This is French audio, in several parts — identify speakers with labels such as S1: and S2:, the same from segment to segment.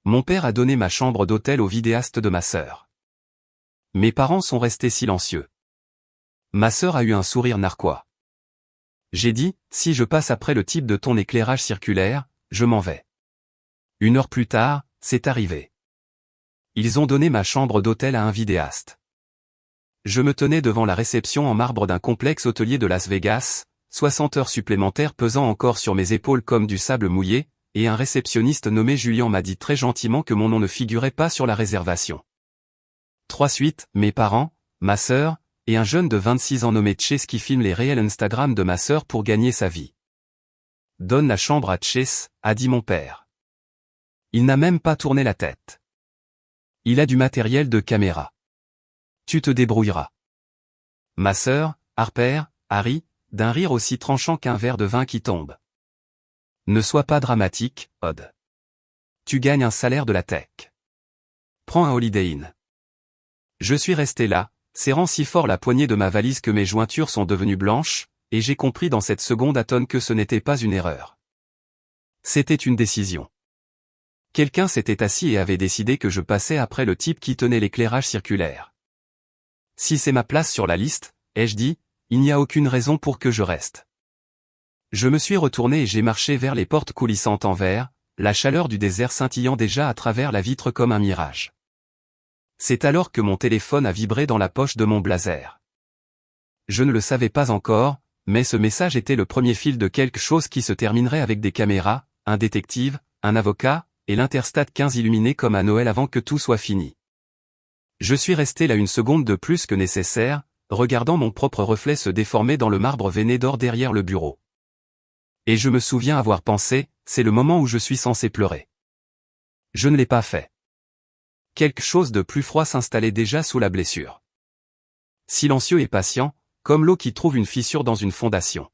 S1: Mon père a donné ma chambre d'hôtel au vidéaste de ma sœur. Mes parents sont restés silencieux. Ma sœur a eu un sourire narquois. J'ai dit, si je passe après le type de ton éclairage circulaire, je m'en vais. 1 heure plus tard, c'est arrivé. Ils ont donné ma chambre d'hôtel à un vidéaste. Je me tenais devant la réception en marbre d'un complexe hôtelier de Las Vegas, 60 heures supplémentaires pesant encore sur mes épaules comme du sable mouillé, et un réceptionniste nommé Julien m'a dit très gentiment que mon nom ne figurait pas sur la réservation. 3 suites, mes parents, ma sœur, et un jeune de 26 ans nommé Chase qui filme les réels Instagram de ma sœur pour gagner sa vie. Donne la chambre à Chase, a dit mon père. Il n'a même pas tourné la tête. Il a du matériel de caméra. Tu te débrouilleras. Ma sœur, Harper, a ri, d'un rire aussi tranchant qu'un verre de vin qui tombe. Ne sois pas dramatique, Odd. Tu gagnes un salaire de la tech. Prends un Holiday Inn. Je suis resté là, serrant si fort la poignée de ma valise que mes jointures sont devenues blanches, et j'ai compris dans cette seconde atone que ce n'était pas une erreur. C'était une décision. Quelqu'un s'était assis et avait décidé que je passais après le type qui tenait l'éclairage circulaire. Si c'est ma place sur la liste, ai-je dit, il n'y a aucune raison pour que je reste. Je me suis retourné et j'ai marché vers les portes coulissantes en verre, la chaleur du désert scintillant déjà à travers la vitre comme un mirage. C'est alors que mon téléphone a vibré dans la poche de mon blazer. Je ne le savais pas encore, mais ce message était le premier fil de quelque chose qui se terminerait avec des caméras, un détective, un avocat, et l'Interstat 15 illuminé comme à Noël avant que tout soit fini. Je suis resté là 1 seconde de plus que nécessaire, regardant mon propre reflet se déformer dans le marbre veiné d'or derrière le bureau. Et je me souviens avoir pensé, c'est le moment où je suis censé pleurer. Je ne l'ai pas fait. Quelque chose de plus froid s'installait déjà sous la blessure. Silencieux et patient, comme l'eau qui trouve une fissure dans une fondation.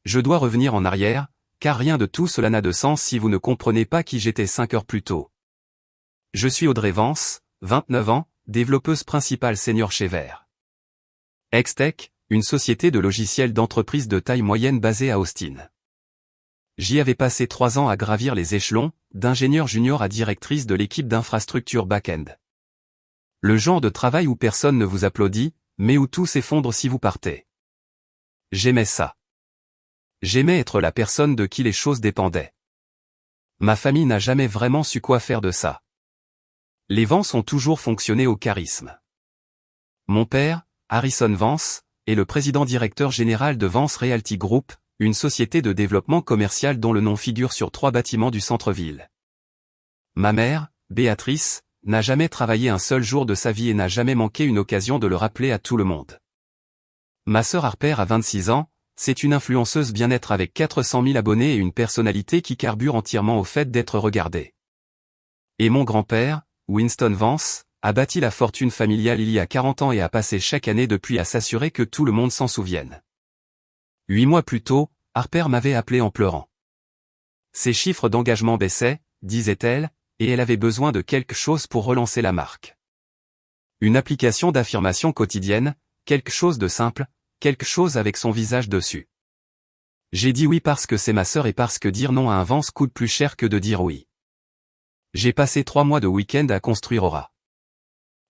S1: Je dois revenir en arrière, car rien de tout cela n'a de sens si vous ne comprenez pas qui j'étais 5 heures plus tôt. Je suis Audrey Vance, 29 ans, développeuse principale senior chez Vert. Extech, une société de logiciels d'entreprise de taille moyenne basée à Austin. J'y avais passé 3 ans à gravir les échelons, d'ingénieur junior à directrice de l'équipe d'infrastructure back-end. Le genre de travail où personne ne vous applaudit, mais où tout s'effondre si vous partez. J'aimais ça. J'aimais être la personne de qui les choses dépendaient. Ma famille n'a jamais vraiment su quoi faire de ça. Les Vance ont toujours fonctionné au charisme. Mon père, Harrison Vance, est le président-directeur général de Vance Realty Group, une société de développement commercial dont le nom figure sur 3 bâtiments du centre-ville. Ma mère, Béatrice, n'a jamais travaillé un seul jour de sa vie et n'a jamais manqué une occasion de le rappeler à tout le monde. Ma sœur Harper a 26 ans, c'est une influenceuse bien-être avec 400 000 abonnés et une personnalité qui carbure entièrement au fait d'être regardée. Et mon grand-père, Winston Vance, a bâti la fortune familiale il y a 40 ans et a passé chaque année depuis à s'assurer que tout le monde s'en souvienne. 8 mois plus tôt, Harper m'avait appelé en pleurant. Ses chiffres d'engagement baissaient, disait-elle, et elle avait besoin de quelque chose pour relancer la marque. Une application d'affirmation quotidienne, quelque chose de simple, quelque chose avec son visage dessus. J'ai dit oui parce que c'est ma sœur et parce que dire non à un Vance coûte plus cher que de dire oui. J'ai passé 3 mois de week-end à construire Aura.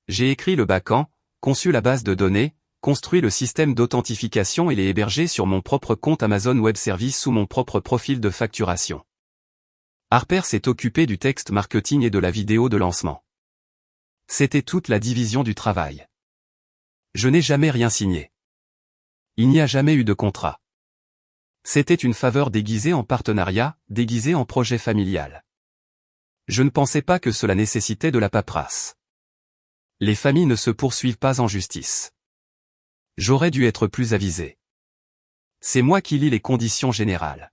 S1: J'ai écrit le backend, conçu la base de données, construit le système d'authentification et l'ai hébergé sur mon propre compte Amazon Web Services sous mon propre profil de facturation. Harper s'est occupé du texte marketing et de la vidéo de lancement. C'était toute la division du travail. Je n'ai jamais rien signé. Il n'y a jamais eu de contrat. C'était une faveur déguisée en partenariat, déguisée en projet familial. Je ne pensais pas que cela nécessitait de la paperasse. Les familles ne se poursuivent pas en justice. J'aurais dû être plus avisé. C'est moi qui lis les conditions générales.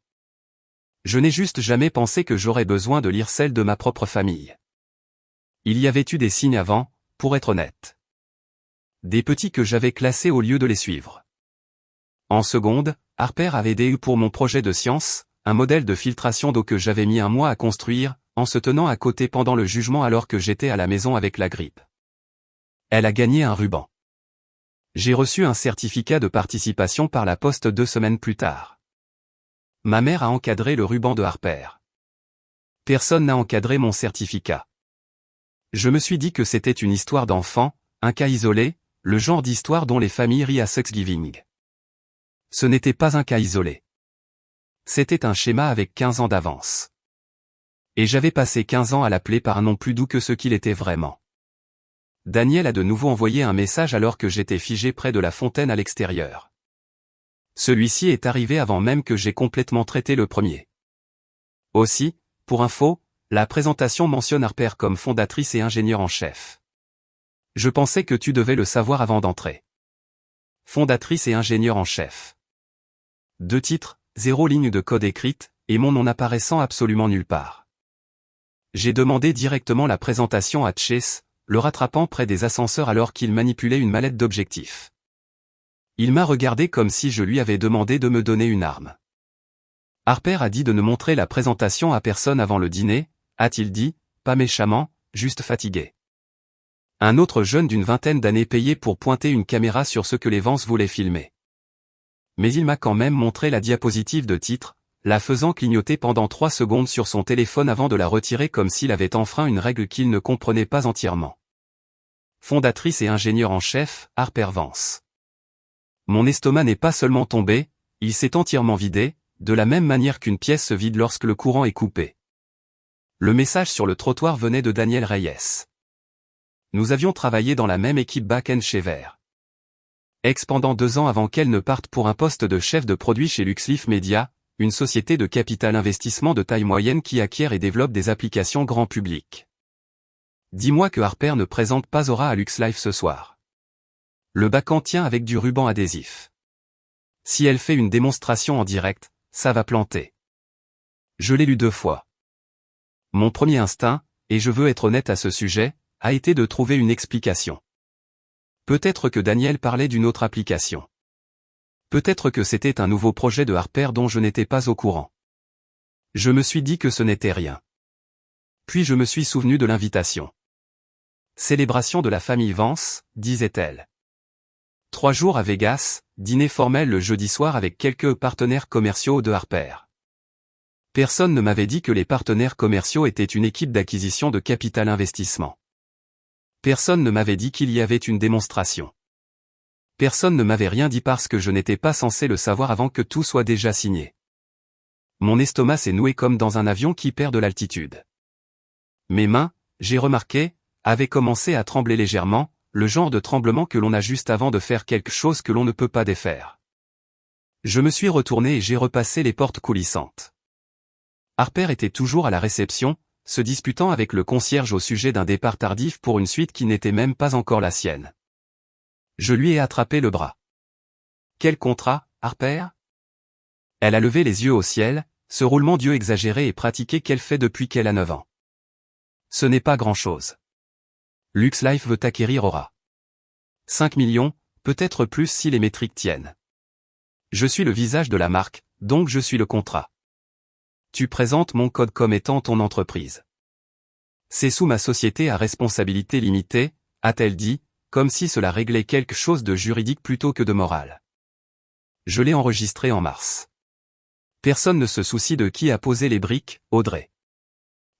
S1: Je n'ai juste jamais pensé que j'aurais besoin de lire celles de ma propre famille. Il y avait eu des signes avant, pour être honnête. Des petits que j'avais classés au lieu de les suivre. En seconde, Harper avait eu pour mon projet de science, un modèle de filtration d'eau que j'avais mis 1 mois à construire, en se tenant à côté pendant le jugement alors que j'étais à la maison avec la grippe. Elle a gagné un ruban. J'ai reçu un certificat de participation par la poste 2 semaines plus tard. Ma mère a encadré le ruban de Harper. Personne n'a encadré mon certificat. Je me suis dit que c'était une histoire d'enfant, un cas isolé, le genre d'histoire dont les familles rient à Thanksgiving. Ce n'était pas un cas isolé. C'était un schéma avec 15 ans d'avance. Et j'avais passé 15 ans à l'appeler par un nom plus doux que ce qu'il était vraiment. Daniel a de nouveau envoyé un message alors que j'étais figé près de la fontaine à l'extérieur. Celui-ci est arrivé avant même que j'aie complètement traité le premier. Aussi, pour info, la présentation mentionne Harper comme fondatrice et ingénieure en chef. Je pensais que tu devais le savoir avant d'entrer. Fondatrice et ingénieure en chef. 2 titres, 0 ligne de code écrite, et mon nom apparaissant absolument nulle part. J'ai demandé directement la présentation à Chase, le rattrapant près des ascenseurs alors qu'il manipulait une mallette d'objectifs. Il m'a regardé comme si je lui avais demandé de me donner une arme. Harper a dit de ne montrer la présentation à personne avant le dîner, a-t-il dit, pas méchamment, juste fatigué. Un autre jeune d'une vingtaine d'années payé pour pointer une caméra sur ce que les Vance voulaient filmer. Mais il m'a quand même montré la diapositive de titre, la faisant clignoter pendant 3 secondes sur son téléphone avant de la retirer comme s'il avait enfreint une règle qu'il ne comprenait pas entièrement. Fondatrice et ingénieure en chef, Harper Vance. Mon estomac n'est pas seulement tombé, il s'est entièrement vidé, de la même manière qu'une pièce se vide lorsque le courant est coupé. Le message sur le trottoir venait de Daniel Reyes. Nous avions travaillé dans la même équipe back-end chez Vert. Ex pendant 2 ans avant qu'elle ne parte pour un poste de chef de produit chez LuxLeaf Media, une société de capital investissement de taille moyenne qui acquiert et développe des applications grand public. Dis-moi que Harper ne présente pas Aura à LuxLife ce soir. Le bac-end tient avec du ruban adhésif. Si elle fait une démonstration en direct, ça va planter. Je l'ai lu 2 fois. Mon premier instinct, et je veux être honnête à ce sujet, a été de trouver une explication. Peut-être que Daniel parlait d'une autre application. Peut-être que c'était un nouveau projet de Harper dont je n'étais pas au courant. Je me suis dit que ce n'était rien. Puis je me suis souvenu de l'invitation. Célébration de la famille Vance, disait-elle. 3 jours à Vegas, dîner formel le jeudi soir avec quelques partenaires commerciaux de Harper. Personne ne m'avait dit que les partenaires commerciaux étaient une équipe d'acquisition de capital investissement. Personne ne m'avait dit qu'il y avait une démonstration. Personne ne m'avait rien dit parce que je n'étais pas censé le savoir avant que tout soit déjà signé. Mon estomac s'est noué comme dans un avion qui perd de l'altitude. Mes mains, j'ai remarqué, avaient commencé à trembler légèrement, le genre de tremblement que l'on a juste avant de faire quelque chose que l'on ne peut pas défaire. Je me suis retourné et j'ai repassé les portes coulissantes. Harper était toujours à la réception, se disputant avec le concierge au sujet d'un départ tardif pour une suite qui n'était même pas encore la sienne. Je lui ai attrapé le bras. Quel contrat, Harper? Elle a levé les yeux au ciel, ce roulement d'yeux exagéré et pratiqué qu'elle fait depuis qu'elle a 9 ans. Ce n'est pas grand-chose. LuxLife veut acquérir Aura. 5 millions, peut-être plus si les métriques tiennent. Je suis le visage de la marque, donc je suis le contrat. Tu présentes mon code comme étant ton entreprise. C'est sous ma société à responsabilité limitée, a-t-elle dit, comme si cela réglait quelque chose de juridique plutôt que de moral. Je l'ai enregistré en mars. Personne ne se soucie de qui a posé les briques, Audrey.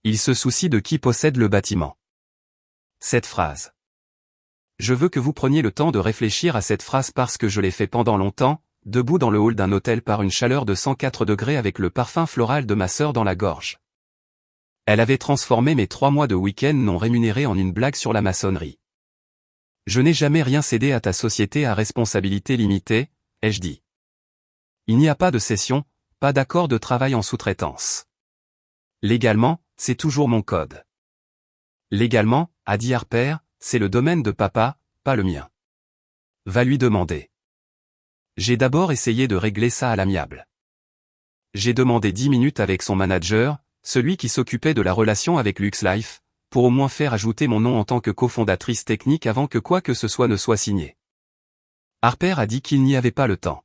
S1: Il se soucie de qui possède le bâtiment. Cette phrase. Je veux que vous preniez le temps de réfléchir à cette phrase parce que je l'ai fait pendant longtemps, debout dans le hall d'un hôtel par une chaleur de 104 degrés avec le parfum floral de ma sœur dans la gorge. Elle avait transformé mes 3 mois de week-end non rémunérés en une blague sur la maçonnerie. Je n'ai jamais rien cédé à ta société à responsabilité limitée, ai-je dit. Il n'y a pas de cession, pas d'accord de travail en sous-traitance. Légalement, c'est toujours mon code. Légalement, a dit Harper, c'est le domaine de papa, pas le mien. Va lui demander. J'ai d'abord essayé de régler ça à l'amiable. J'ai demandé 10 minutes avec son manager, celui qui s'occupait de la relation avec LuxLife, pour au moins faire ajouter mon nom en tant que cofondatrice technique avant que quoi que ce soit ne soit signé. Harper a dit qu'il n'y avait pas le temps.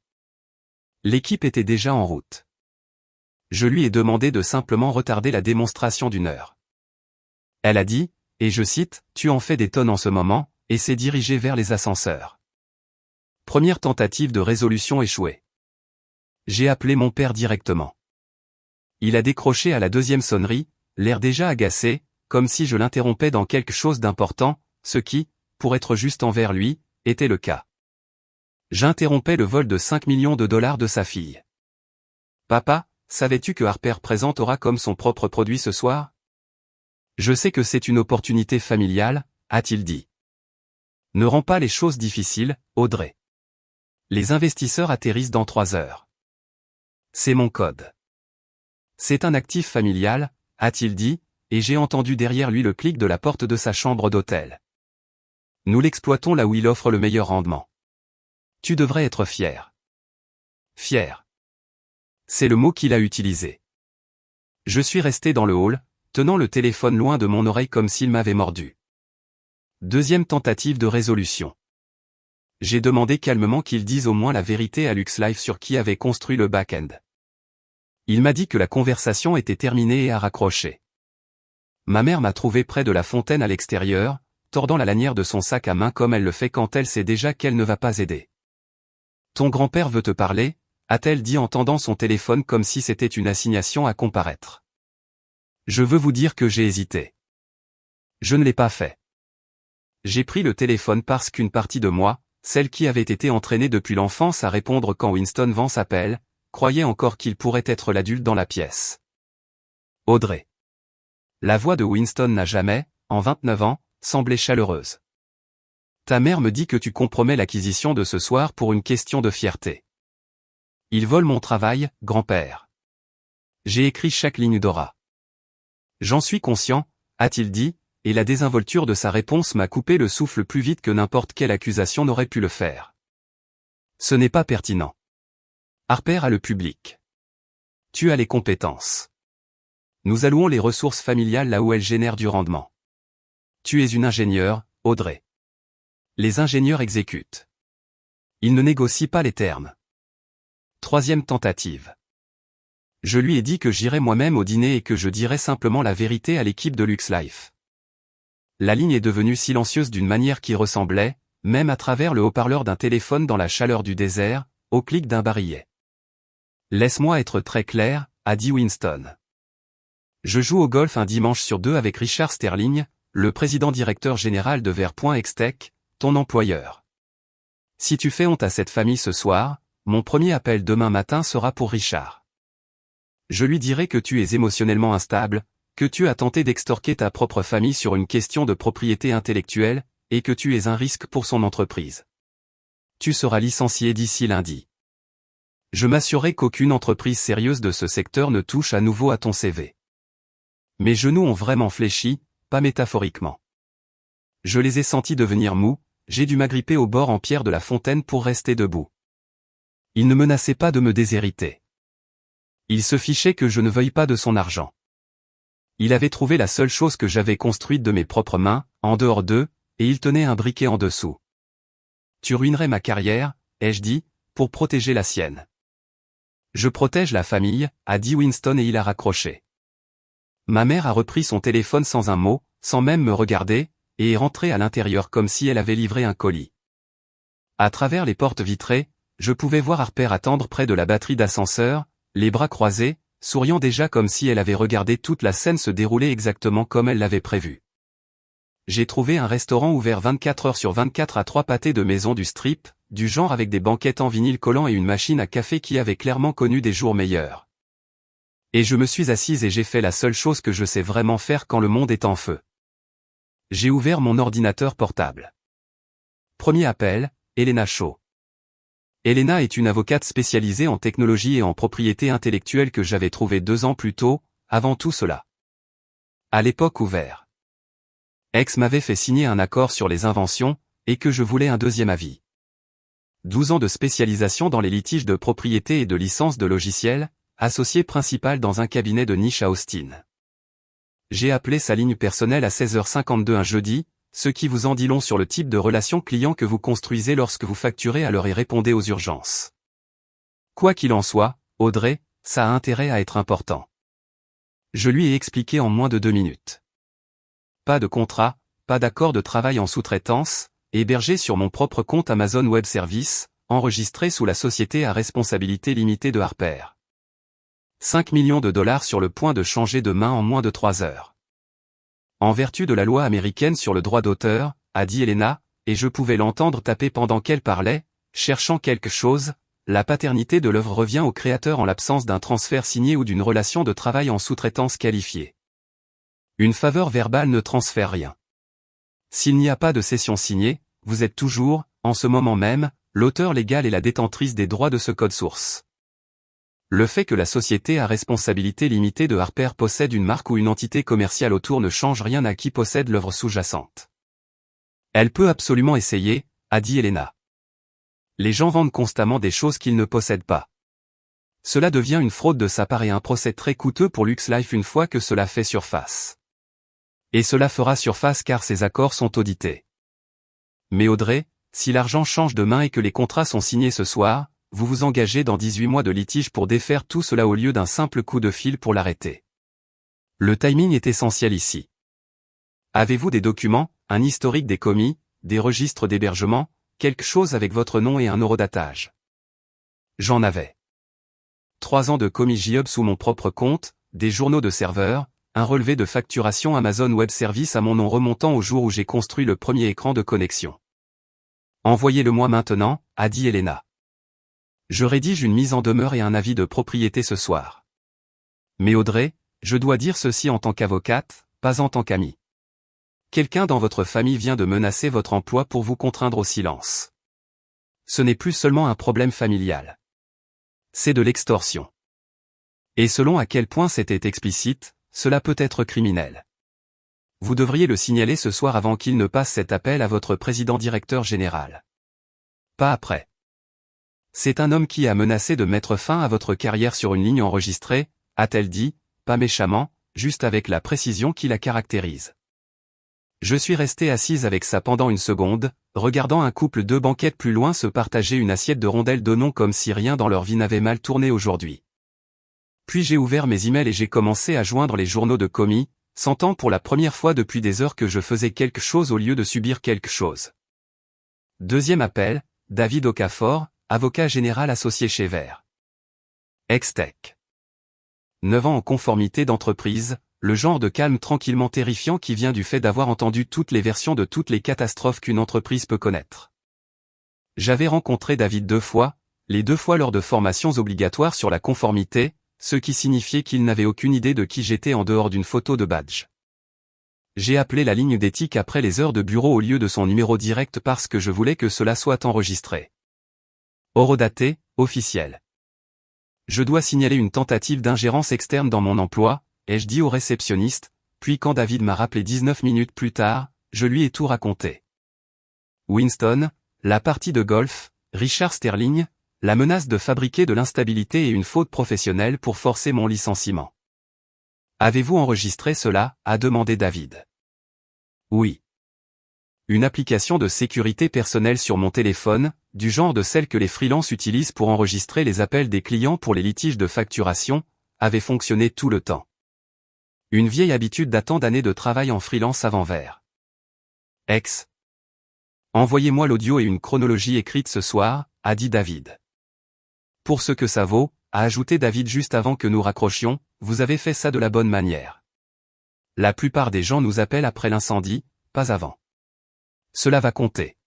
S1: L'équipe était déjà en route. Je lui ai demandé de simplement retarder la démonstration d'1 heure. Elle a dit, et je cite, « Tu en fais des tonnes en ce moment », et s'est dirigée vers les ascenseurs. Première tentative de résolution échouée. J'ai appelé mon père directement. Il a décroché à la 2e sonnerie, l'air déjà agacé, comme si je l'interrompais dans quelque chose d'important, ce qui, pour être juste envers lui, était le cas. J'interrompais le vol de 5 millions de dollars de sa fille. Papa, savais-tu que Harper Present aura comme son propre produit ce soir? Je sais que c'est une opportunité familiale, a-t-il dit. Ne rends pas les choses difficiles, Audrey. Les investisseurs atterrissent dans 3 heures. C'est mon code. C'est un actif familial, a-t-il dit, et j'ai entendu derrière lui le clic de la porte de sa chambre d'hôtel. Nous l'exploitons là où il offre le meilleur rendement. Tu devrais être fier. Fier. C'est le mot qu'il a utilisé. Je suis resté dans le hall, tenant le téléphone loin de mon oreille comme s'il m'avait mordu. Deuxième tentative de résolution. J'ai demandé calmement qu'il dise au moins la vérité à LuxLife sur qui avait construit le back-end. Il m'a dit que la conversation était terminée et a raccroché. Ma mère m'a trouvé près de la fontaine à l'extérieur, tordant la lanière de son sac à main comme elle le fait quand elle sait déjà qu'elle ne va pas aider. Ton grand-père veut te parler, a-t-elle dit en tendant son téléphone comme si c'était une assignation à comparaître. Je veux vous dire que j'ai hésité. Je ne l'ai pas fait. J'ai pris le téléphone parce qu'une partie de moi, celle qui avait été entraînée depuis l'enfance à répondre quand Winston Vance appelle, croyait encore qu'il pourrait être l'adulte dans la pièce. Audrey. La voix de Winston n'a jamais, en 29 ans, semblé chaleureuse. Ta mère me dit que tu compromets l'acquisition de ce soir pour une question de fierté. Il vole mon travail, grand-père. J'ai écrit chaque ligne d'Aura. J'en suis conscient, a-t-il dit, et la désinvolture de sa réponse m'a coupé le souffle plus vite que n'importe quelle accusation n'aurait pu le faire. Ce n'est pas pertinent. Harper a le public. Tu as les compétences. Nous allouons les ressources familiales là où elles génèrent du rendement. Tu es une ingénieure, Audrey. Les ingénieurs exécutent. Ils ne négocient pas les termes. Troisième tentative. Je lui ai dit que j'irais moi-même au dîner et que je dirais simplement la vérité à l'équipe de LuxLife. La ligne est devenue silencieuse d'une manière qui ressemblait, même à travers le haut-parleur d'un téléphone dans la chaleur du désert, au clic d'un barillet. Laisse-moi être très clair, a dit Winston. Je joue au golf un dimanche sur 2 avec Richard Sterling, le président-directeur général de Vert.Extech, ton employeur. Si tu fais honte à cette famille ce soir, mon premier appel demain matin sera pour Richard. Je lui dirai que tu es émotionnellement instable, que tu as tenté d'extorquer ta propre famille sur une question de propriété intellectuelle, et que tu es un risque pour son entreprise. Tu seras licencié d'ici lundi. Je m'assurerai qu'aucune entreprise sérieuse de ce secteur ne touche à nouveau à ton CV. Mes genoux ont vraiment fléchi, pas métaphoriquement. Je les ai sentis devenir mous, j'ai dû m'agripper au bord en pierre de la fontaine pour rester debout. Il ne menaçait pas de me déshériter. Il se fichait que je ne veuille pas de son argent. Il avait trouvé la seule chose que j'avais construite de mes propres mains, en dehors d'eux, et il tenait un briquet en dessous. Tu ruinerais ma carrière, ai-je dit, pour protéger la sienne. Je protège la famille, a dit Winston et il a raccroché. Ma mère a repris son téléphone sans un mot, sans même me regarder, et est rentrée à l'intérieur comme si elle avait livré un colis. À travers les portes vitrées, je pouvais voir Harper attendre près de la batterie d'ascenseur, les bras croisés, souriant déjà comme si elle avait regardé toute la scène se dérouler exactement comme elle l'avait prévu. J'ai trouvé un restaurant ouvert 24 heures sur 24 à 3 pâtés de maison du strip, du genre avec des banquettes en vinyle collant et une machine à café qui avait clairement connu des jours meilleurs. Et je me suis assise et j'ai fait la seule chose que je sais vraiment faire quand le monde est en feu. J'ai ouvert mon ordinateur portable. Premier appel, Elena Shaw. Elena est une avocate spécialisée en technologie et en propriété intellectuelle que j'avais trouvée 2 ans plus tôt, avant tout cela. À l'époque où Ex m'avait fait signer un accord sur les inventions, et que je voulais un deuxième avis. 12 ans de spécialisation dans les litiges de propriété et de licence de logiciels, associé principal dans un cabinet de niche à Austin. J'ai appelé sa ligne personnelle à 16h52 un jeudi, ce qui vous en dit long sur le type de relation client que vous construisez lorsque vous facturez à l'heure et répondez aux urgences. Quoi qu'il en soit, Audrey, ça a intérêt à être important. Je lui ai expliqué en moins de 2 minutes. Pas de contrat, pas d'accord de travail en sous-traitance, hébergé sur mon propre compte Amazon Web Services, enregistré sous la société à responsabilité limitée de Harper. 5 millions de dollars sur le point de changer de main en moins de 3 heures. En vertu de la loi américaine sur le droit d'auteur, a dit Elena, et je pouvais l'entendre taper pendant qu'elle parlait, cherchant quelque chose, la paternité de l'œuvre revient au créateur en l'absence d'un transfert signé ou d'une relation de travail en sous-traitance qualifiée. Une faveur verbale ne transfère rien. S'il n'y a pas de cession signée, vous êtes toujours, en ce moment même, l'auteur légal et la détentrice des droits de ce code source. Le fait que la société à responsabilité limitée de Harper possède une marque ou une entité commerciale autour ne change rien à qui possède l'œuvre sous-jacente. Elle peut absolument essayer, a dit Elena. Les gens vendent constamment des choses qu'ils ne possèdent pas. Cela devient une fraude de sa part et un procès très coûteux pour LuxLife une fois que cela fait surface. Et cela fera surface car ces accords sont audités. Mais Audrey, si l'argent change de main et que les contrats sont signés ce soir, vous vous engagez dans 18 mois de litige pour défaire tout cela au lieu d'un simple coup de fil pour l'arrêter. Le timing est essentiel ici. Avez-vous des documents, un historique des commis, des registres d'hébergement, quelque chose avec votre nom et un horodatage? J'en avais. 3 ans de commis JOB sous mon propre compte, des journaux de serveurs, un relevé de facturation Amazon Web Service à mon nom remontant au jour où j'ai construit le premier écran de connexion. Envoyez-le-moi maintenant, a dit Elena. Je rédige une mise en demeure et un avis de propriété ce soir. Mais Audrey, je dois dire ceci en tant qu'avocate, pas en tant qu'amie. Quelqu'un dans votre famille vient de menacer votre emploi pour vous contraindre au silence. Ce n'est plus seulement un problème familial. C'est de l'extorsion. Et selon à quel point c'était explicite, cela peut être criminel. Vous devriez le signaler ce soir avant qu'il ne passe cet appel à votre président-directeur général. Pas après. C'est un homme qui a menacé de mettre fin à votre carrière sur une ligne enregistrée, a-t-elle dit, pas méchamment, juste avec la précision qui la caractérise. Je suis resté assise avec ça pendant une seconde, regardant un couple 2 banquettes plus loin se partager une assiette de rondelles d'oignons comme si rien dans leur vie n'avait mal tourné aujourd'hui. Puis j'ai ouvert mes emails et j'ai commencé à joindre les journaux de commis, sentant pour la première fois depuis des heures que je faisais quelque chose au lieu de subir quelque chose. Deuxième appel, David Okafor, avocat général associé chez Vert. Ex-Tech. 9 ans en conformité d'entreprise, le genre de calme tranquillement terrifiant qui vient du fait d'avoir entendu toutes les versions de toutes les catastrophes qu'une entreprise peut connaître. J'avais rencontré David 2 fois, les 2 fois lors de formations obligatoires sur la conformité, ce qui signifiait qu'il n'avait aucune idée de qui j'étais en dehors d'une photo de badge. J'ai appelé la ligne d'éthique après les heures de bureau au lieu de son numéro direct parce que je voulais que cela soit enregistré. Horodaté, officiel. Je dois signaler une tentative d'ingérence externe dans mon emploi, ai-je dit au réceptionniste, puis quand David m'a rappelé 19 minutes plus tard, je lui ai tout raconté. Winston, la partie de golf, Richard Sterling, la menace de fabriquer de l'instabilité et une faute professionnelle pour forcer mon licenciement. Avez-vous enregistré cela, a demandé David. Oui. Une application de sécurité personnelle sur mon téléphone, du genre de celle que les freelances utilisent pour enregistrer les appels des clients pour les litiges de facturation, avait fonctionné tout le temps. Une vieille habitude datant d'années de travail en freelance avant Vert. Ex. Envoyez-moi l'audio et une chronologie écrite ce soir, a dit David. Pour ce que ça vaut, a ajouté David juste avant que nous raccrochions, vous avez fait ça de la bonne manière. La plupart des gens nous appellent après l'incendie, pas avant. Cela va compter.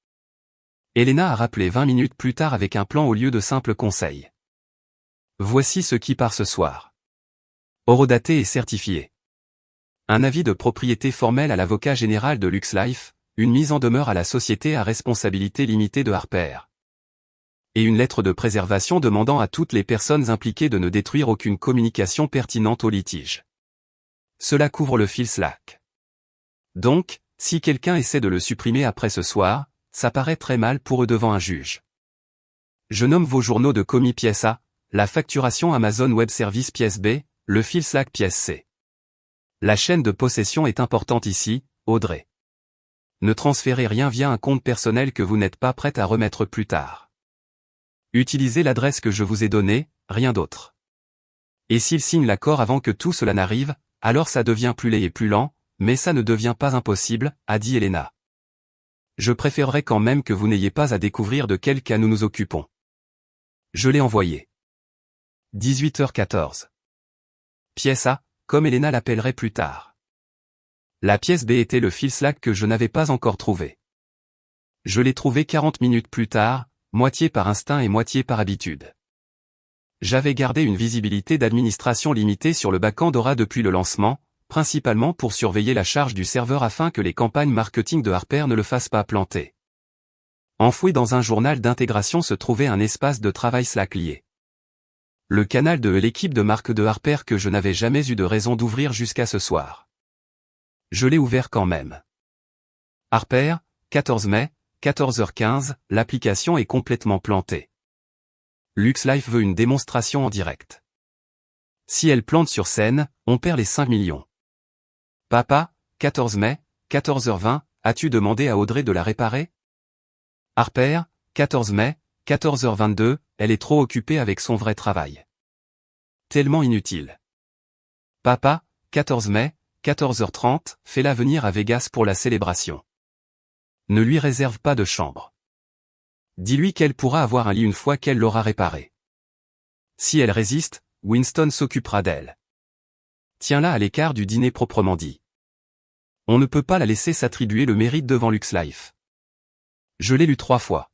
S1: Elena a rappelé 20 minutes plus tard avec un plan au lieu de simples conseils. Voici ce qui part ce soir. Horodaté et certifié. Un avis de propriété formel à l'avocat général de LuxLife, une mise en demeure à la société à responsabilité limitée de Harper. Et une lettre de préservation demandant à toutes les personnes impliquées de ne détruire aucune communication pertinente au litige. Cela couvre le fil Slack. Donc, si quelqu'un essaie de le supprimer après ce soir, ça paraît très mal pour eux devant un juge. Je nomme vos journaux de commis pièce A, la facturation Amazon Web Service pièce B, le fil Slack pièce C. La chaîne de possession est importante ici, Audrey. Ne transférez rien via un compte personnel que vous n'êtes pas prête à remettre plus tard. Utilisez l'adresse que je vous ai donnée, rien d'autre. Et s'il signe l'accord avant que tout cela n'arrive, alors ça devient plus laid et plus lent, mais ça ne devient pas impossible, a dit Elena. Je préférerais quand même que vous n'ayez pas à découvrir de quel cas nous nous occupons. Je l'ai envoyé. 18h14. Pièce A, comme Elena l'appellerait plus tard. La pièce B était le fil Slack que je n'avais pas encore trouvé. Je l'ai trouvé 40 minutes plus tard, moitié par instinct et moitié par habitude. J'avais gardé une visibilité d'administration limitée sur le back-end Aura depuis le lancement, principalement pour surveiller la charge du serveur afin que les campagnes marketing de Harper ne le fassent pas planter. Enfoui dans un journal d'intégration se trouvait un espace de travail Slack lié. Le canal de l'équipe de marque de Harper que je n'avais jamais eu de raison d'ouvrir jusqu'à ce soir. Je l'ai ouvert quand même. Harper, 14 mai, 14h15, l'application est complètement plantée. LuxLife veut une démonstration en direct. Si elle plante sur scène, on perd les 5 millions. Papa, 14 mai, 14h20, as-tu demandé à Audrey de la réparer? Harper, 14 mai, 14h22, elle est trop occupée avec son vrai travail. Tellement inutile. Papa, 14 mai, 14h30, fais-la venir à Vegas pour la célébration. Ne lui réserve pas de chambre. Dis-lui qu'elle pourra avoir un lit une fois qu'elle l'aura réparé. Si elle résiste, Winston s'occupera d'elle. Tiens-la à l'écart du dîner proprement dit. On ne peut pas la laisser s'attribuer le mérite devant LuxLife. Je l'ai lu 3 fois.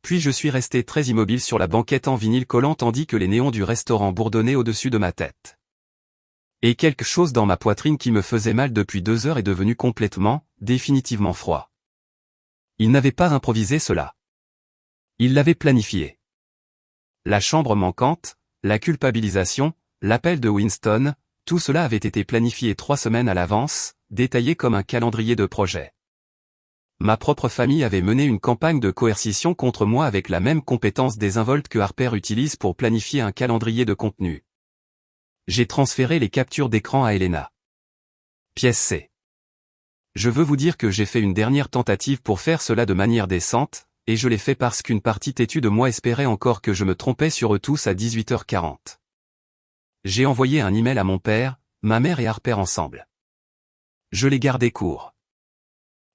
S1: Puis je suis resté très immobile sur la banquette en vinyle collant tandis que les néons du restaurant bourdonnaient au-dessus de ma tête. Et quelque chose dans ma poitrine qui me faisait mal depuis 2 heures est devenu complètement, définitivement froid. Il n'avait pas improvisé cela. Il l'avait planifié. La chambre manquante, la culpabilisation, l'appel de Winston, tout cela avait été planifié 3 semaines à l'avance, détaillé comme un calendrier de projet. Ma propre famille avait mené une campagne de coercition contre moi avec la même compétence désinvolte que Harper utilise pour planifier un calendrier de contenu. J'ai transféré les captures d'écran à Elena. Pièce C. Je veux vous dire que j'ai fait une dernière tentative pour faire cela de manière décente, et je l'ai fait parce qu'une partie têtue de moi espérait encore que je me trompais sur eux tous à 18h40. J'ai envoyé un email à mon père, ma mère et Harper ensemble. Je l'ai gardé court.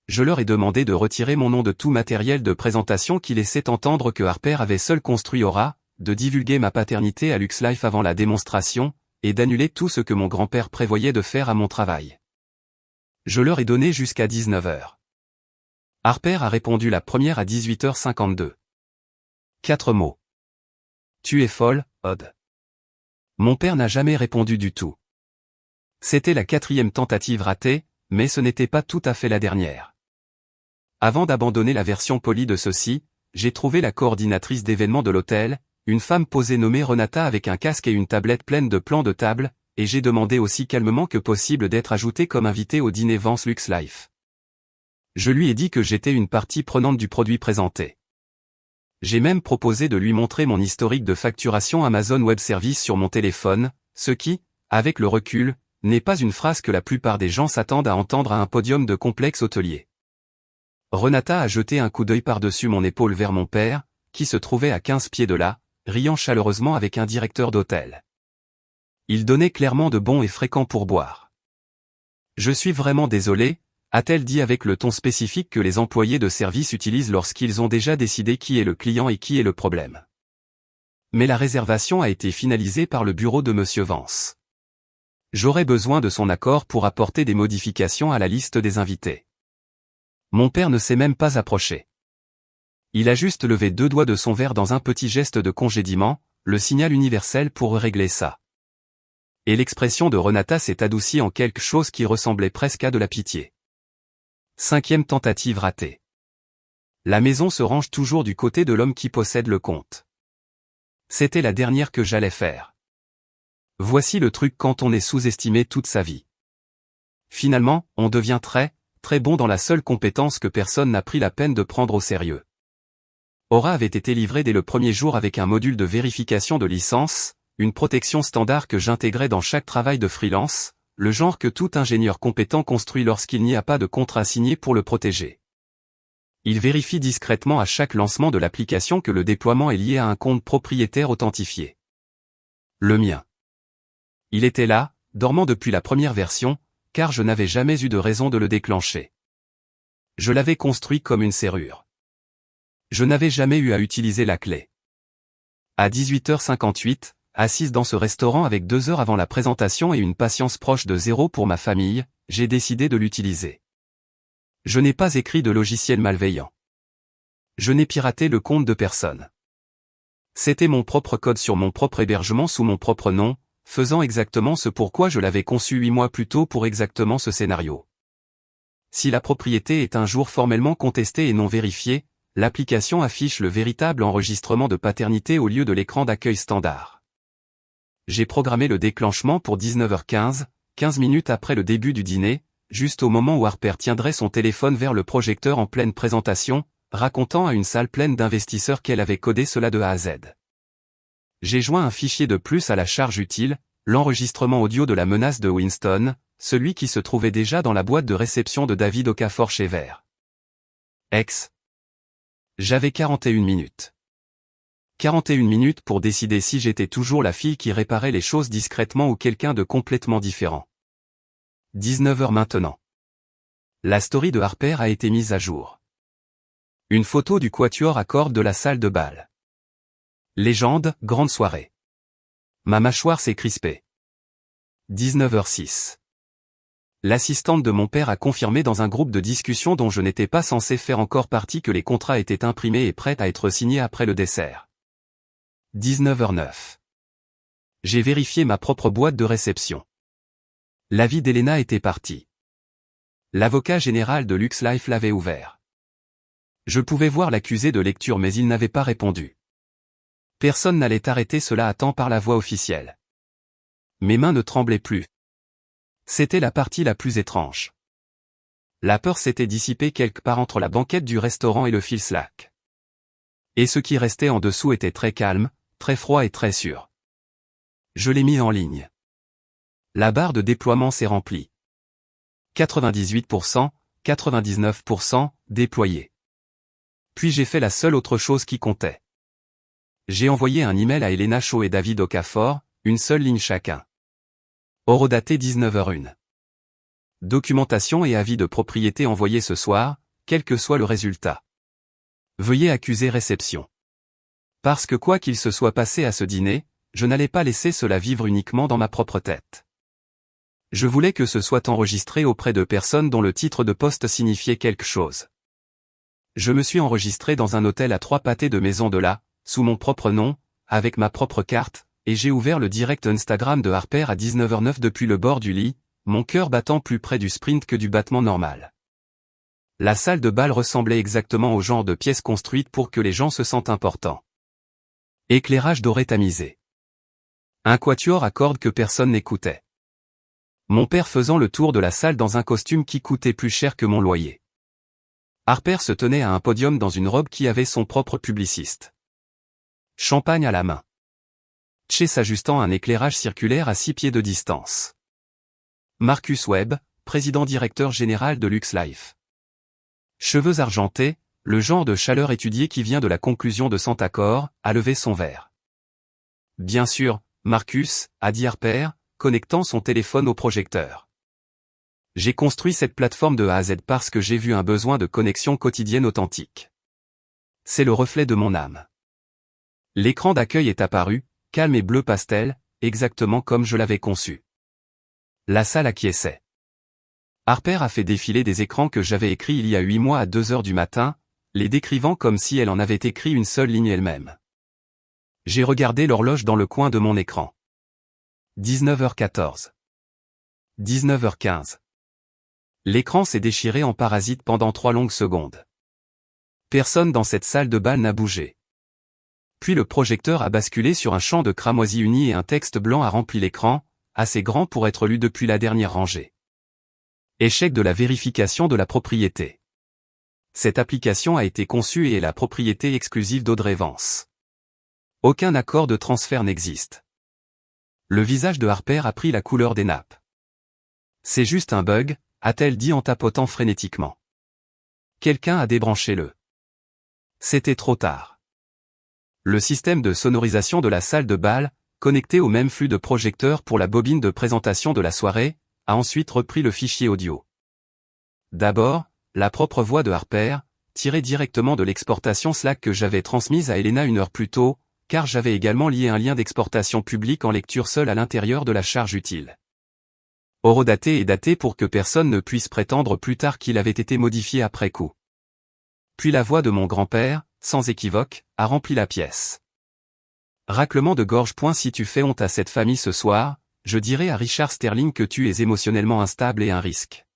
S1: Je leur ai demandé de retirer mon nom de tout matériel de présentation qui laissait entendre que Harper avait seul construit Aura, de divulguer ma paternité à LuxLife avant la démonstration, et d'annuler tout ce que mon grand-père prévoyait de faire à mon travail. Je leur ai donné jusqu'à 19h. Harper a répondu la première à 18h52. 4 mots. Tu es folle, Odd. Mon père n'a jamais répondu du tout. C'était la 4e tentative ratée, mais ce n'était pas tout à fait la dernière. Avant d'abandonner la version polie de ceci, j'ai trouvé la coordinatrice d'événements de l'hôtel, une femme posée nommée Renata avec un casque et une tablette pleine de plans de table, et j'ai demandé aussi calmement que possible d'être ajoutée comme invitée au dîner Vance LuxLife. Je lui ai dit que j'étais une partie prenante du produit présenté. J'ai même proposé de lui montrer mon historique de facturation Amazon Web Services sur mon téléphone, ce qui, avec le recul, n'est pas une phrase que la plupart des gens s'attendent à entendre à un podium de complexe hôtelier. Renata a jeté un coup d'œil par-dessus mon épaule vers mon père, qui se trouvait à 15 pieds de là, riant chaleureusement avec un directeur d'hôtel. Il donnait clairement de bons et fréquents pourboires. Je suis vraiment désolé, a-t-elle dit avec le ton spécifique que les employés de service utilisent lorsqu'ils ont déjà décidé qui est le client et qui est le problème. Mais la réservation a été finalisée par le bureau de Monsieur Vance. J'aurais besoin de son accord pour apporter des modifications à la liste des invités. Mon père ne s'est même pas approché. Il a juste levé 2 doigts de son verre dans un petit geste de congédiement, le signal universel pour régler ça. Et l'expression de Renata s'est adoucie en quelque chose qui ressemblait presque à de la pitié. 5e tentative ratée. La maison se range toujours du côté de l'homme qui possède le compte. C'était la dernière que j'allais faire. Voici le truc quand on est sous-estimé toute sa vie. Finalement, on devient très, très bon dans la seule compétence que personne n'a pris la peine de prendre au sérieux. Aura avait été livré dès le premier jour avec un module de vérification de licence, une protection standard que j'intégrais dans chaque travail de freelance, le genre que tout ingénieur compétent construit lorsqu'il n'y a pas de contrat signé pour le protéger. Il vérifie discrètement à chaque lancement de l'application que le déploiement est lié à un compte propriétaire authentifié. Le mien. Il était là, dormant depuis la première version, car je n'avais jamais eu de raison de le déclencher. Je l'avais construit comme une serrure. Je n'avais jamais eu à utiliser la clé. À 18h58, assise dans ce restaurant avec 2 heures avant la présentation et une patience proche de zéro pour ma famille, j'ai décidé de l'utiliser. Je n'ai pas écrit de logiciel malveillant. Je n'ai piraté le compte de personne. C'était mon propre code sur mon propre hébergement sous mon propre nom, faisant exactement ce pourquoi je l'avais conçu 8 mois plus tôt pour exactement ce scénario. Si la propriété est un jour formellement contestée et non vérifiée, l'application affiche le véritable enregistrement de paternité au lieu de l'écran d'accueil standard. J'ai programmé le déclenchement pour 19h15, 15 minutes après le début du dîner, juste au moment où Harper tiendrait son téléphone vers le projecteur en pleine présentation, racontant à une salle pleine d'investisseurs qu'elle avait codé cela de A à Z. J'ai joint un fichier de plus à la charge utile, l'enregistrement audio de la menace de Winston, celui qui se trouvait déjà dans la boîte de réception de David Okafor chez Vert. J'avais 41 minutes. 41 minutes pour décider si j'étais toujours la fille qui réparait les choses discrètement ou quelqu'un de complètement différent. 19h maintenant. La story de Harper a été mise à jour. Une photo du quatuor à cordes de la salle de bal. Légende, grande soirée. Ma mâchoire s'est crispée. 19h06. L'assistante de mon père a confirmé dans un groupe de discussion dont je n'étais pas censé faire encore partie que les contrats étaient imprimés et prêts à être signés après le dessert. 19h09. J'ai vérifié ma propre boîte de réception. L'avis d'Elena était parti. L'avocat général de LuxLife l'avait ouvert. Je pouvais voir l'accusé de lecture mais il n'avait pas répondu. Personne n'allait arrêter cela à temps par la voie officielle. Mes mains ne tremblaient plus. C'était la partie la plus étrange. La peur s'était dissipée quelque part entre la banquette du restaurant et le fil Slack. Et ce qui restait en dessous était très calme, très froid et très sûr. Je l'ai mis en ligne. La barre de déploiement s'est remplie. 98%, 99%, déployé. Puis j'ai fait la seule autre chose qui comptait. J'ai envoyé un email à Elena Shaw et David Okafor, une seule ligne chacun. Horodaté 19h01. Documentation et avis de propriété envoyés ce soir, quel que soit le résultat. Veuillez accuser réception. Parce que quoi qu'il se soit passé à ce dîner, je n'allais pas laisser cela vivre uniquement dans ma propre tête. Je voulais que ce soit enregistré auprès de personnes dont le titre de poste signifiait quelque chose. Je me suis enregistré dans un hôtel à 3 pâtés de maison de là, sous mon propre nom, avec ma propre carte, et j'ai ouvert le direct Instagram de Harper à 19h09 depuis le bord du lit, mon cœur battant plus près du sprint que du battement normal. La salle de bal ressemblait exactement au genre de pièce construite pour que les gens se sentent importants. Éclairage doré tamisé. Un quatuor à cordes que personne n'écoutait. Mon père faisant le tour de la salle dans un costume qui coûtait plus cher que mon loyer. Harper se tenait à un podium dans une robe qui avait son propre publiciste. Champagne à la main. Tché s'ajustant un éclairage circulaire à 6 pieds de distance. Marcus Webb, président-directeur général de LuxLife. Cheveux argentés, le genre de chaleur étudiée qui vient de la conclusion de Santacor, a levé son verre. Bien sûr, Marcus, a dit Harper, connectant son téléphone au projecteur. J'ai construit cette plateforme de A à Z parce que j'ai vu un besoin de connexion quotidienne authentique. C'est le reflet de mon âme. L'écran d'accueil est apparu, calme et bleu pastel, exactement comme je l'avais conçu. La salle acquiesçait. Harper a fait défiler des écrans que j'avais écrits il y a 8 mois à 2h du matin, les décrivant comme si elle en avait écrit une seule ligne elle-même. J'ai regardé l'horloge dans le coin de mon écran. 19h14. 19h15. L'écran s'est déchiré en parasite pendant 3 longues secondes. Personne dans cette salle de bal n'a bougé. Puis le projecteur a basculé sur un champ de cramoisi uni et un texte blanc a rempli l'écran, assez grand pour être lu depuis la dernière rangée. Échec de la vérification de la propriété. Cette application a été conçue et est la propriété exclusive d'Audrey Vance. Aucun accord de transfert n'existe. Le visage de Harper a pris la couleur des nappes. C'est juste un bug, a-t-elle dit en tapotant frénétiquement. Quelqu'un a débranché le. C'était trop tard. Le système de sonorisation de la salle de bal, connecté au même flux de projecteurs pour la bobine de présentation de la soirée, a ensuite repris le fichier audio. D'abord, la propre voix de Harper, tirée directement de l'exportation Slack que j'avais transmise à Elena 1 heure plus tôt, car j'avais également lié un lien d'exportation public en lecture seule à l'intérieur de la charge utile. Horodaté est daté pour que personne ne puisse prétendre plus tard qu'il avait été modifié après coup. Puis la voix de mon grand-père, sans équivoque, a rempli la pièce. Raclement de gorge. Si tu fais honte à cette famille ce soir, je dirai à Richard Sterling que tu es émotionnellement instable et un risque.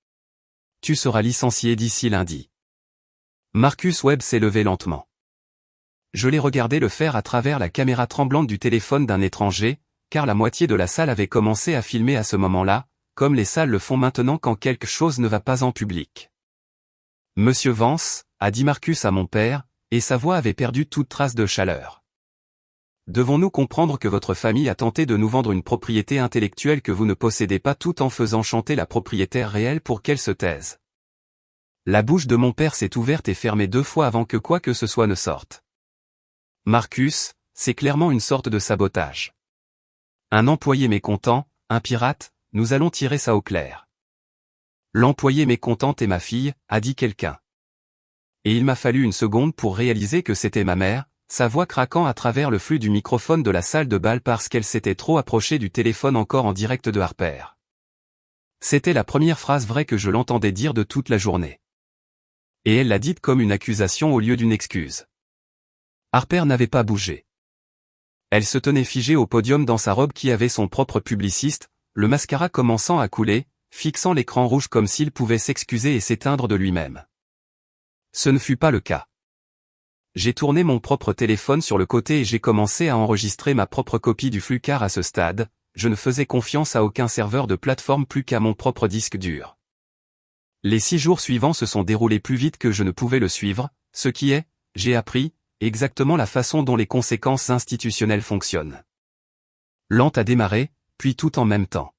S1: Tu seras licencié d'ici lundi. Marcus Webb s'est levé lentement. Je l'ai regardé le faire à travers la caméra tremblante du téléphone d'un étranger, car la moitié de la salle avait commencé à filmer à ce moment-là, comme les salles le font maintenant quand quelque chose ne va pas en public. Monsieur Vance, a dit Marcus à mon père, et sa voix avait perdu toute trace de chaleur. Devons-nous comprendre que votre famille a tenté de nous vendre une propriété intellectuelle que vous ne possédez pas tout en faisant chanter la propriétaire réelle pour qu'elle se taise? La bouche de mon père s'est ouverte et fermée 2 fois avant que quoi que ce soit ne sorte. Marcus, c'est clairement une sorte de sabotage. Un employé mécontent, un pirate, nous allons tirer ça au clair. L'employé mécontente est ma fille, a dit quelqu'un. Et il m'a fallu une seconde pour réaliser que c'était ma mère, sa voix craquant à travers le flux du microphone de la salle de bal parce qu'elle s'était trop approchée du téléphone encore en direct de Harper. C'était la première phrase vraie que je l'entendais dire de toute la journée. Et elle l'a dite comme une accusation au lieu d'une excuse. Harper n'avait pas bougé. Elle se tenait figée au podium dans sa robe qui avait son propre publiciste, le mascara commençant à couler, fixant l'écran rouge comme s'il pouvait s'excuser et s'éteindre de lui-même. Ce ne fut pas le cas. J'ai tourné mon propre téléphone sur le côté et j'ai commencé à enregistrer ma propre copie du flux car à ce stade, je ne faisais confiance à aucun serveur de plateforme plus qu'à mon propre disque dur. Les 6 jours suivants se sont déroulés plus vite que je ne pouvais le suivre, ce qui est, j'ai appris, exactement la façon dont les conséquences institutionnelles fonctionnent. Lente à démarrer, puis tout en même temps.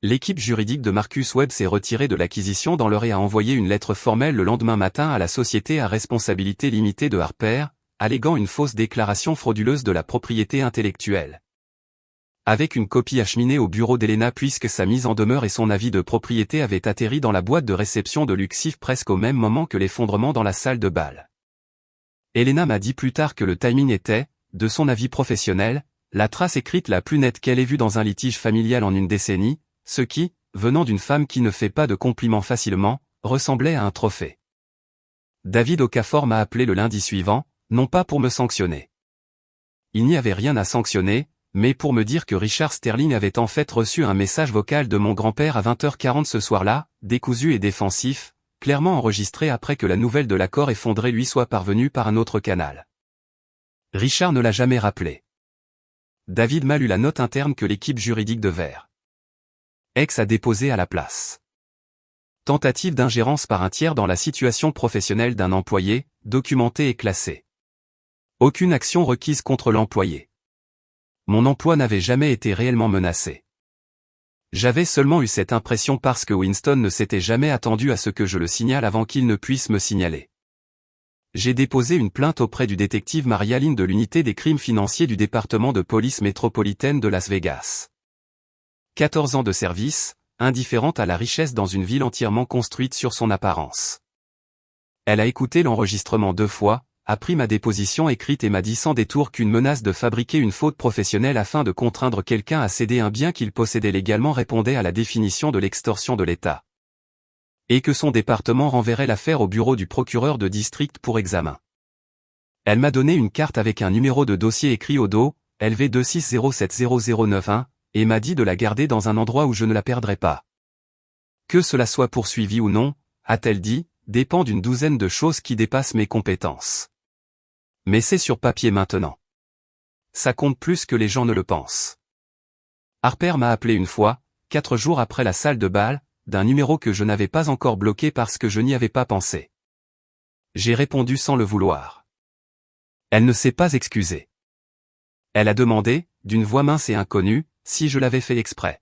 S1: L'équipe juridique de Marcus Webb s'est retirée de l'acquisition dans l'heure et a envoyé une lettre formelle le lendemain matin à la société à responsabilité limitée de Harper, alléguant une fausse déclaration frauduleuse de la propriété intellectuelle. Avec une copie acheminée au bureau d'Elena puisque sa mise en demeure et son avis de propriété avaient atterri dans la boîte de réception de Luxif presque au même moment que l'effondrement dans la salle de bal. Elena m'a dit plus tard que le timing était, de son avis professionnel, la trace écrite la plus nette qu'elle ait vue dans un litige familial en une décennie, ce qui, venant d'une femme qui ne fait pas de compliments facilement, ressemblait à un trophée. David Okafor m'a appelé le lundi suivant, non pas pour me sanctionner. Il n'y avait rien à sanctionner, mais pour me dire que Richard Sterling avait en fait reçu un message vocal de mon grand-père à 20h40 ce soir-là, décousu et défensif, clairement enregistré après que la nouvelle de l'accord effondré lui soit parvenue par un autre canal. Richard ne l'a jamais rappelé. David m'a lu la note interne que l'équipe juridique de Vert X a déposée à la place. Tentative d'ingérence par un tiers dans la situation professionnelle d'un employé, documentée et classée. Aucune action requise contre l'employé. Mon emploi n'avait jamais été réellement menacé. J'avais seulement eu cette impression parce que Winston ne s'était jamais attendu à ce que je le signale avant qu'il ne puisse me signaler. J'ai déposé une plainte auprès du détective Maria Lynn de l'unité des crimes financiers du département de police métropolitaine de Las Vegas. 14 ans de service, indifférente à la richesse dans une ville entièrement construite sur son apparence. Elle a écouté l'enregistrement 2 fois, a pris ma déposition écrite et m'a dit sans détour qu'une menace de fabriquer une faute professionnelle afin de contraindre quelqu'un à céder un bien qu'il possédait légalement répondait à la définition de l'extorsion de l'État. Et que son département renverrait l'affaire au bureau du procureur de district pour examen. Elle m'a donné une carte avec un numéro de dossier écrit au dos, LV2607091, et m'a dit de la garder dans un endroit où je ne la perdrais pas. Que cela soit poursuivi ou non, a-t-elle dit, dépend d'une douzaine de choses qui dépassent mes compétences. Mais c'est sur papier maintenant. Ça compte plus que les gens ne le pensent. Harper m'a appelé une fois, 4 jours après la salle de bal, d'un numéro que je n'avais pas encore bloqué parce que je n'y avais pas pensé. J'ai répondu sans le vouloir. Elle ne s'est pas excusée. Elle a demandé, d'une voix mince et inconnue, si je l'avais fait exprès.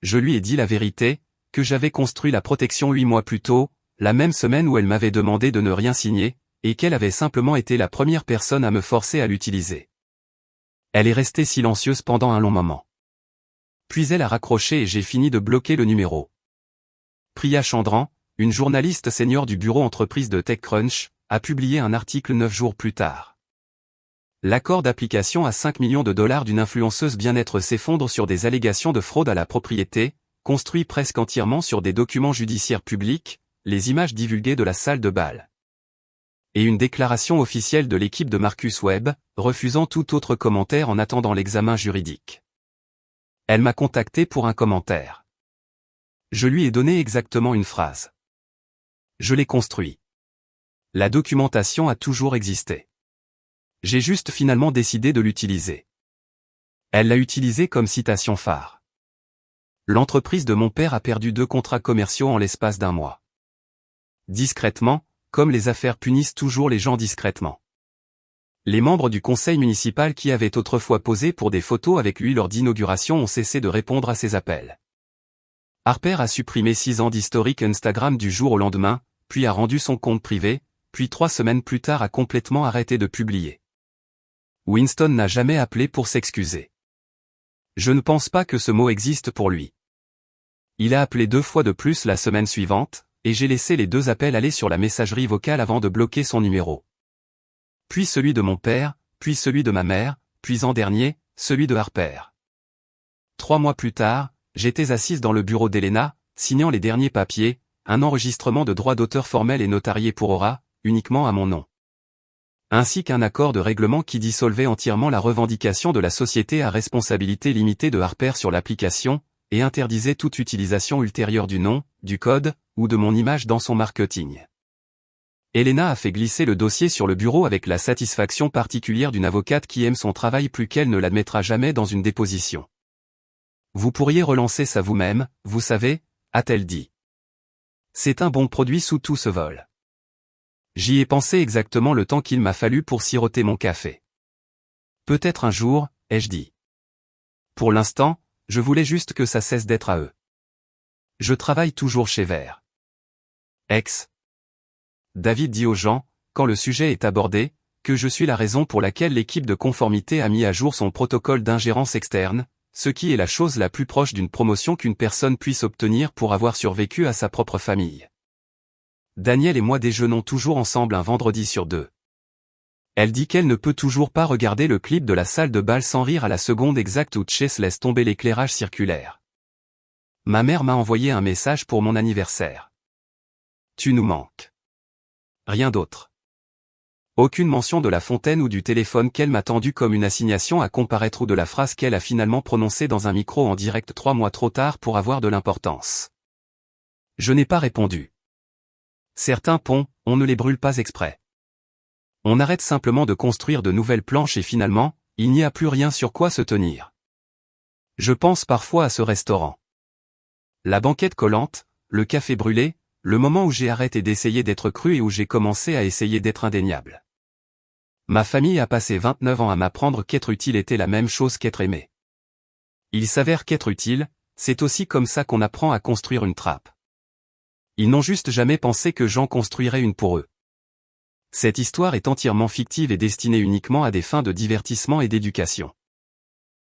S1: Je lui ai dit la vérité, que j'avais construit la protection 8 mois plus tôt, la même semaine où elle m'avait demandé de ne rien signer, et qu'elle avait simplement été la première personne à me forcer à l'utiliser. Elle est restée silencieuse pendant un long moment. Puis elle a raccroché et j'ai fini de bloquer le numéro. Priya Chandran, une journaliste senior du bureau entreprise de TechCrunch, a publié un article 9 jours plus tard. L'accord d'application à 5 millions de dollars d'une influenceuse bien-être s'effondre sur des allégations de fraude à la propriété, construit presque entièrement sur des documents judiciaires publics, les images divulguées de la salle de bal. Et une déclaration officielle de l'équipe de Marcus Webb, refusant tout autre commentaire en attendant l'examen juridique. Elle m'a contacté pour un commentaire. Je lui ai donné exactement une phrase. Je l'ai construit. La documentation a toujours existé. J'ai juste finalement décidé de l'utiliser. Elle l'a utilisé comme citation phare. L'entreprise de mon père a perdu 2 contrats commerciaux en l'espace d'1 mois. Discrètement, comme les affaires punissent toujours les gens discrètement. Les membres du conseil municipal qui avaient autrefois posé pour des photos avec lui lors d'inauguration ont cessé de répondre à ses appels. Harper a supprimé 6 ans d'historique Instagram du jour au lendemain, puis a rendu son compte privé, puis 3 semaines plus tard a complètement arrêté de publier. Winston n'a jamais appelé pour s'excuser. Je ne pense pas que ce mot existe pour lui. Il a appelé 2 fois de plus la semaine suivante, et j'ai laissé les 2 appels aller sur la messagerie vocale avant de bloquer son numéro. Puis celui de mon père, puis celui de ma mère, puis en dernier, celui de Harper. 3 mois plus tard, j'étais assise dans le bureau d'Elena, signant les derniers papiers, un enregistrement de droit d'auteur formel et notarié pour Aura, uniquement à mon nom. Ainsi qu'un accord de règlement qui dissolvait entièrement la revendication de la société à responsabilité limitée de Harper sur l'application, et interdisait toute utilisation ultérieure du nom, du code, ou de mon image dans son marketing. Elena a fait glisser le dossier sur le bureau avec la satisfaction particulière d'une avocate qui aime son travail plus qu'elle ne l'admettra jamais dans une déposition. Vous pourriez relancer ça vous-même, vous savez, a-t-elle dit. C'est un bon produit sous tout ce vol. J'y ai pensé exactement le temps qu'il m'a fallu pour siroter mon café. Peut-être un jour, ai-je dit. Pour l'instant, je voulais juste que ça cesse d'être à eux. Je travaille toujours chez Vert. David dit aux gens, quand le sujet est abordé, que je suis la raison pour laquelle l'équipe de conformité a mis à jour son protocole d'ingérence externe, ce qui est la chose la plus proche d'une promotion qu'une personne puisse obtenir pour avoir survécu à sa propre famille. Daniel et moi déjeunons toujours ensemble un vendredi sur 2. Elle dit qu'elle ne peut toujours pas regarder le clip de la salle de bal sans rire à la seconde exacte où Chase laisse tomber l'éclairage circulaire. Ma mère m'a envoyé un message pour mon anniversaire. Tu nous manques. Rien d'autre. Aucune mention de la fontaine ou du téléphone qu'elle m'a tendu comme une assignation à comparaître ou de la phrase qu'elle a finalement prononcée dans un micro en direct 3 mois trop tard pour avoir de l'importance. Je n'ai pas répondu. Certains ponts, on ne les brûle pas exprès. On arrête simplement de construire de nouvelles planches et finalement, il n'y a plus rien sur quoi se tenir. Je pense parfois à ce restaurant. La banquette collante, le café brûlé, le moment où j'ai arrêté d'essayer d'être cru et où j'ai commencé à essayer d'être indéniable. Ma famille a passé 29 ans à m'apprendre qu'être utile était la même chose qu'être aimé. Il s'avère qu'être utile, c'est aussi comme ça qu'on apprend à construire une trappe. Ils n'ont juste jamais pensé que j'en construirais une pour eux. Cette histoire est entièrement fictive et destinée uniquement à des fins de divertissement et d'éducation.